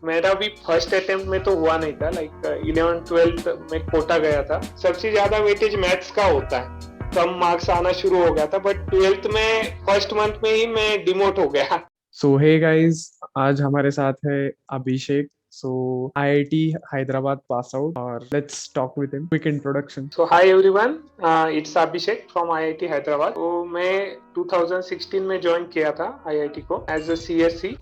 मेरा भी first attempt में तो हुआ नहीं था, लाइक 11th 12th में कोटा गया था। सबसे ज्यादा वेटेज मैथ्स का होता है, कम मार्क्स आना शुरू हो गया था, बट 12th में फर्स्ट मंथ में ही मैं डिमोट हो गया। सो हे गाइस, आज हमारे साथ है Abhishek. So IIT Hyderabad pass out और let's talk with him. Quick introduction. So hi everyone, it's Abhishek from IIT Hyderabad. तो मैं 2016 में ज्वाइन किया था आईआईटी को एज अ सीएससी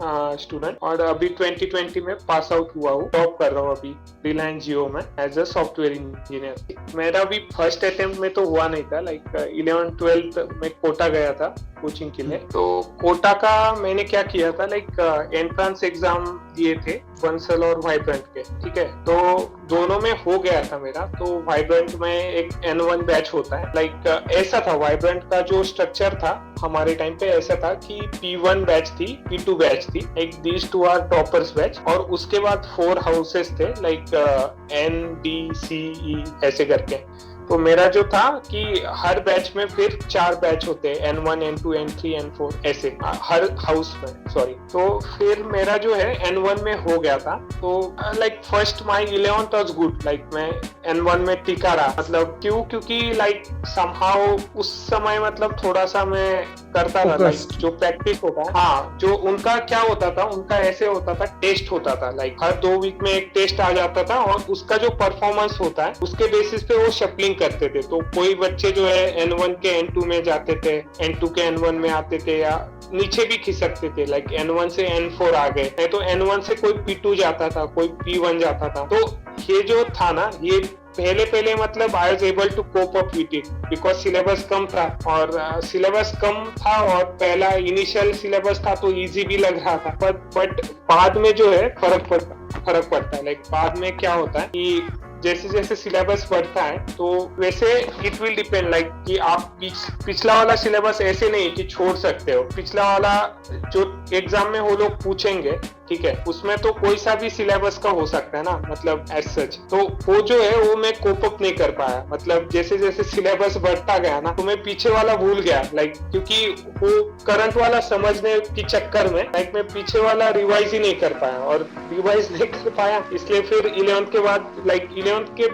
स्टूडेंट, और अभी 2020 में पास आउट हुआ हूँ। जॉब कर रहा हूँ अभी रिलायंस जियो में एज अ सॉफ्टवेयर इंजीनियर। मेरा भी फर्स्ट अटेम्प्ट में तो हुआ नहीं था, लाइक 11th 12th में कोटा गया था कोचिंग के लिए। तो कोटा का मैंने क्या किया था, लाइक एंट्रेंस एग्जाम दिए थे बंसल और वाइब्रेंट के, ठीक है। तो दोनों में हो गया था मेरा। तो वाइब्रेंट में एक N1 बैच होता है, लाइक ऐसा था वाइब्रेंट का जो स्ट्रक्चर था हमारे टाइम पे, ऐसा था कि P1 बैच थी, P2 बैच थी, एक these two are toppers batch, और उसके बाद 4 हाउसेस थे, लाइक NDCE ऐसे करके। तो मेरा जो था कि हर बैच में फिर 4 बैच होते हैं, N1 N2 N3 N4 ऐसे हर हाउस में, सॉरी। तो फिर मेरा जो है N1 में हो गया था। तो like first my 11th was good, like मैं N1 में टिका रहा। मतलब क्योंकि लाइक समहाउ उस समय मतलब थोड़ा सा मैं करता था, लाइक जो प्रैक्टिस होता है, हाँ, जो उनका क्या होता था, उनका ऐसे होता था, टेस्ट होता था, लाइक हर 2 वीक में एक टेस्ट आ जाता था, और उसका जो परफॉर्मेंस होता है उसके बेसिस पे वो शफलिंग करते थे। तो कोई बच्चे जो है N1 के N2 में जाते थे, N2 के N1 में आते थे, या नीचे भी खिसकते थे, लाइक N1 से N4 आ गए, नहीं तो N1 से कोई P2 जाता था, कोई P1 जाता था। तो ये जो था ना, ये पहले मतलब I was able to cope up with it, because syllabus कम था, और सिलेबस कम था, और पहला इनिशियल सिलेबस था तो इजी भी लग रहा था। बट बाद में जो है फर्क पड़ता है। लाइक बाद में क्या होता है कि जैसे जैसे सिलेबस बढ़ता है, तो वैसे इट विल डिपेंड, लाइक कि आप पिछला वाला सिलेबस ऐसे नहीं कि छोड़ सकते हो। पिछला वाला जो एग्जाम में वो लोग पूछेंगे, ठीक है, उसमें तो कोई सा भी सिलेबस का हो सकता है ना, मतलब एज सच। तो वो जो है वो मैं कोप अप नहीं कर पाया। मतलब जैसे जैसे सिलेबस बढ़ता गया ना, तो मैं पीछे वाला भूल गया, लाइक क्योंकि वो करंट वाला समझने के चक्कर में लाइक मैं पीछे वाला रिवाइज ही नहीं कर पाया, और रिवाइज नहीं कर पाया, इसलिए फिर 11th के बाद, लाइक 11th के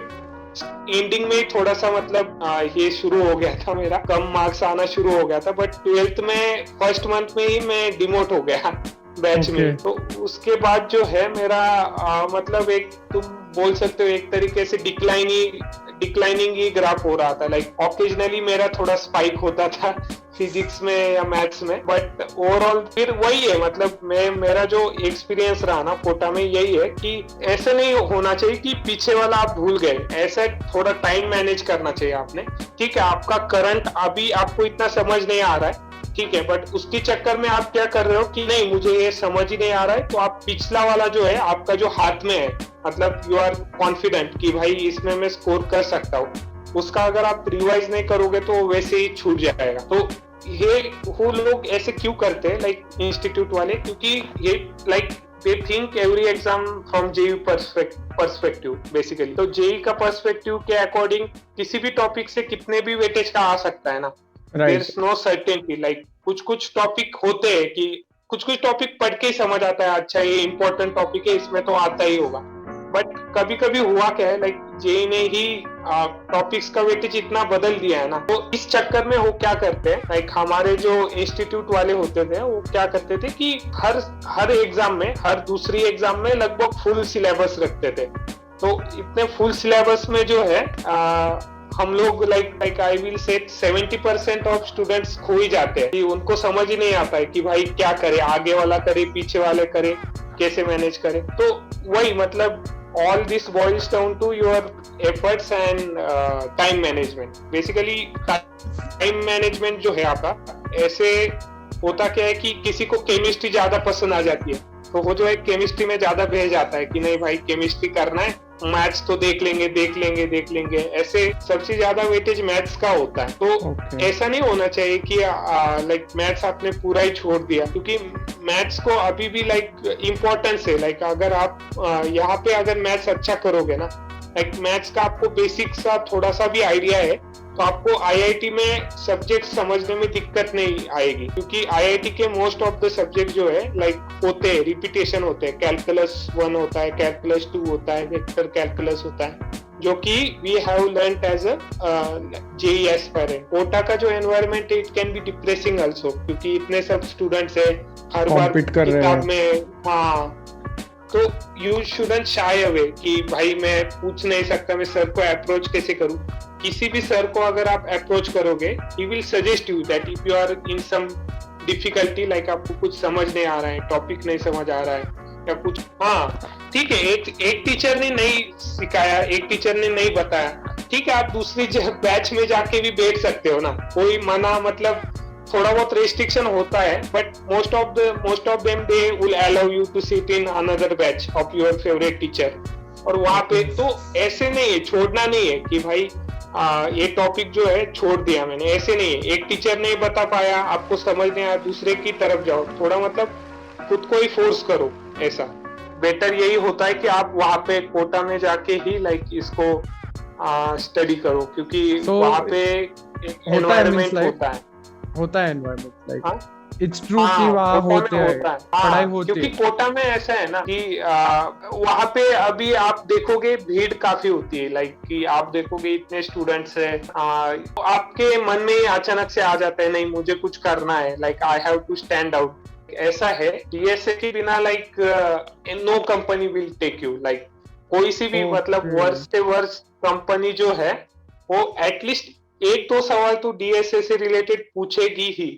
एंडिंग में ही थोड़ा सा मतलब ये शुरू हो गया था, मेरा कम मार्क्स आना शुरू हो गया था। बट 12th में फर्स्ट मंथ में ही मैं डिमोट हो गया बैच में। तो उसके बाद जो है मेरा मतलब एक, तुम बोल सकते हो एक तरीके से डिक्लाइनिंग ही ग्राफ हो रहा था। लाइक ऑकेजनली मेरा थोड़ा स्पाइक होता था फिजिक्स में या मैथ्स में, बट ओवरऑल फिर वही है। मतलब मेरा जो एक्सपीरियंस रहा ना कोटा में, यही है कि ऐसा नहीं होना चाहिए कि पीछे वाला आप भूल गए। ऐसा थोड़ा टाइम मैनेज करना चाहिए आपने, ठीक है। आपका करंट अभी आपको इतना समझ नहीं आ रहा है, ठीक है, बट उसके चक्कर में आप क्या कर रहे हो कि नहीं मुझे ये समझ ही नहीं आ रहा है, तो आप पिछला वाला जो है आपका जो हाथ में है, मतलब यू आर कॉन्फिडेंट कि भाई इसमें मैं स्कोर कर सकता हूँ, उसका अगर आप रिवाइज नहीं करोगे तो वैसे ही छूट जाएगा। तो ये वो लोग ऐसे क्यों करते हैं, लाइक इंस्टीट्यूट वाले, क्योंकि ये like they think every exam from JEE perspective basically. तो जेई का पर्सपेक्टिव के अकॉर्डिंग किसी भी टॉपिक से कितने भी वेटेज का आ सकता है ना, there is no certainty. Like कुछ टॉपिक होते हैं कि कुछ टॉपिक पढ़ के ही समझ आता है, अच्छा ये इंपॉर्टेंट टॉपिक है, इसमें तो आता ही होगा। बट कभी कभी हुआ क्या है, लाइक जेई ने ही टॉपिक्स का वेटेज इतना बदल दिया है ना, तो इस चक्कर में वो क्या करते हैं, लाइक हमारे जो इंस्टीट्यूट वाले होते थे वो क्या करते थे कि हर एग्जाम में, हर दूसरी एग्जाम में लगभग फुल सिलेबस रखते थे। तो इतने फुल सिलेबस में जो है हम लोग like I will say 70% of students खो ही जाते हैं कि उनको समझ ही नहीं आता है कि भाई क्या करे, आगे वाला करे, पीछे वाले करे, कैसे मैनेज करे। तो वही मतलब all this boils down to your efforts and time management. Basically time management जो है आपका, ऐसे होता क्या है कि किसी को केमिस्ट्री ज्यादा पसंद आ जाती है, तो वो जो है केमिस्ट्री में ज्यादा बह जाता है कि नहीं भाई केमिस्ट्री करना है, मैथ्स तो देख लेंगे। ऐसे सबसे ज्यादा वेटेज मैथ्स का होता है। तो ऐसा नहीं होना चाहिए कि लाइक मैथ्स आपने पूरा ही छोड़ दिया, क्योंकि मैथ्स को अभी भी लाइक इम्पोर्टेंस है। लाइक अगर आप यहाँ पे अगर मैथ्स अच्छा करोगे ना, लाइक मैथ्स का आपको बेसिक सा थोड़ा सा भी आइडिया है, तो आपको आईआईटी में सब्जेक्ट समझने में दिक्कत नहीं आएगी, क्योंकि आईआईटी के मोस्ट ऑफ द सब्जेक्ट जो है लाइक होते हैं, रिपीटेशन होते हैं। कैलकुलस 1 होता है, कैलकुलस 2 होता है, वेक्टर कैलकुलस होता है, जो कि we have learned as a JEE aspirant. Kota का जो एनवायरनमेंट है, it can be depressing also, क्योंकि इतने सब स्टूडेंट्स है, हर बार कॉम्पीट कर रहे किताब हैं। में। हाँ, तो यू शुडंट शाय अवे कि भाई मैं पूछ नहीं सकता, मैं सर को अप्रोच कैसे करूं। किसी भी सर को अगर आप अप्रोच करोगे, he will suggest you that if you are in some difficulty, like आपको कुछ समझ नहीं आ रहा है, टॉपिक नहीं समझ आ रहा है या कुछ, हाँ ठीक है, एक टीचर ने नहीं सिखाया, एक टीचर ने नहीं बताया, ठीक है, आप दूसरी बैच में जाके भी बैठ सकते हो ना, कोई मना, मतलब थोड़ा बहुत रेस्ट्रिक्शन होता है, but most of them they will allow you to sit in another batch of your favourite teacher. और वहां पे तो ऐसे नहीं है, छोड़ना नहीं है कि भाई ये टॉपिक जो है छोड़ दिया मैंने, ऐसे नहीं है। एक टीचर नहीं बता पाया, आपको समझ नहीं आया, दूसरे की तरफ जाओ, थोड़ा मतलब खुद को ही फोर्स करो। ऐसा बेटर यही होता है कि आप वहां पे कोटा में जाके ही लाइक इसको स्टडी करो, क्योंकि So, वहां पे होता है, एनवायरनमेंट like, होता है। होता है एनवायरमेंट, लाइक हाँ? इट्स ट्रू कि वहाँ कोटा होते में हैं, होता है। पढ़ाई होती क्योंकि है। कोटा में ऐसा है ना कि वहाँ पे अभी आप देखोगे भीड़ काफी होती है, लाइक कि आप देखोगे इतने स्टूडेंट्स है, तो आपके मन में ही अचानक से आ जाता है, नहीं मुझे कुछ करना है, like I have to stand out. ऐसा है, डीएसए के बिना like no company will take you, like कोई सी भी मतलब Okay. वर्ष से वर्ष कंपनी जो है, वो एटलीस्ट एक दो सवाल तो डीएसए से रिलेटेड पूछेगी ही।